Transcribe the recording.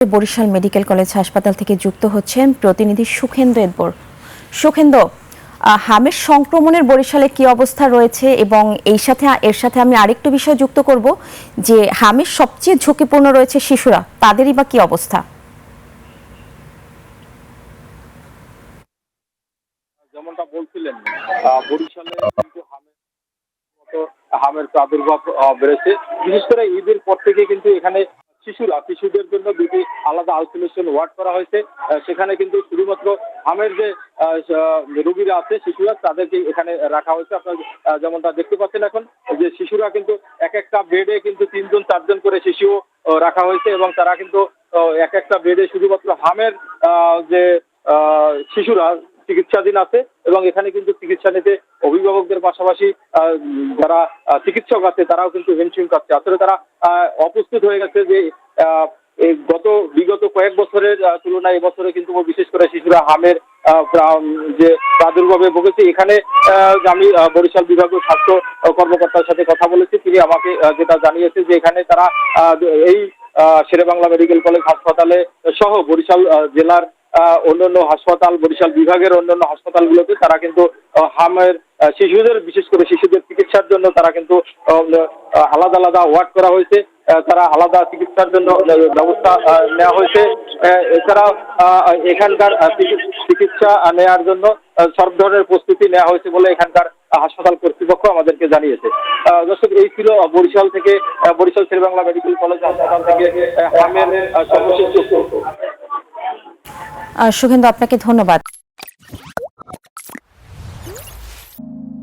Barishal medical college হাসপাতাল থেকে যুক্ত হচ্ছেন প্রতিনিধি সুখেন্দ্র এদবর। সুখেন্দ্র, হামের সংক্রমণের বরিশালে কি অবস্থা রয়েছে এবং এর সাথে আমি আরেকটু বিষয় যুক্ত করব যে হামের সবচেয়ে ঝুঁকিপূর্ণ রয়েছে শিশুরা, তাদেরই বা কি অবস্থা? যেমনটা বলছিলেন, বরিশালে কিন্তু হামের প্রাদুর্ভাব বেড়েছে। বিশেষ করে ঈদের পর থেকে কিন্তু এখানে শিশুদের জন্য দুটি আলাদা আইসোলেশন ওয়ার্ড করা হয়েছে। সেখানে কিন্তু শুধুমাত্র হামের যে রোগীরা আছে, শিশুরা, তাদেরকে এখানে রাখা হয়েছে। আপনার যেমনটা দেখতে পাচ্ছেন এখন, যে শিশুরা কিন্তু এক একটা বেডে কিন্তু 3-4 জন করে শিশু রাখা হয়েছে এবং তারা কিন্তু এক একটা বেডে শুধুমাত্র হামের যে শিশুরা চিকিৎসাধীন আছে এবং এখানে কিন্তু চিকিৎসা নিতে অভিভাবকদের পাশাপাশি যারা চিকিৎসক আছে তারাও কিন্তু হিমশিম খাচ্ছে। আসলে তারা অপ্রস্তুত হয়ে গেছে যে বিগত কয়েক বছরের তুলনায় এবছরে কিন্তু বিশেষ করে শিশুরা হামের যে প্রাদুর্ভাবে ভুগেছে। এখানে আমি বরিশাল বিভাগীয় স্বাস্থ্য কর্মকর্তার সাথে কথা বলেছি, তিনি আমাকে যেটা জানিয়েছে যে এখানে তারা এই শেরেবাংলা মেডিকেল কলেজ হাসপাতালে সহ বরিশাল জেলার অন্যান্য হাসপাতাল, বরিশাল বিভাগের অন্যান্য হাসপাতালগুলোতে তারা কিন্তু হামের শিশুদের, বিশেষ করে শিশুদের চিকিৎসার জন্য তারা কিন্তু আলাদা আলাদা ওয়ার্ড করা হয়েছে। তারা আলাদা চিকিৎসার জন্য ব্যবস্থা নেওয়া হয়েছে। এছাড়া এখানকার চিকিৎসা নেওয়ার জন্য সব ধরনের প্রস্তুতি নেওয়া হয়েছে বলে এখানকার হাসপাতাল কর্তৃপক্ষ আমাদেরকে জানিয়েছে। দর্শক, এই ছিল বরিশাল শেরেবাংলা মেডিকেল কলেজ হাসপাতাল থেকে হামের সর্বশেষ। সুখেন্দ্র, আপনাকে ধন্যবাদ।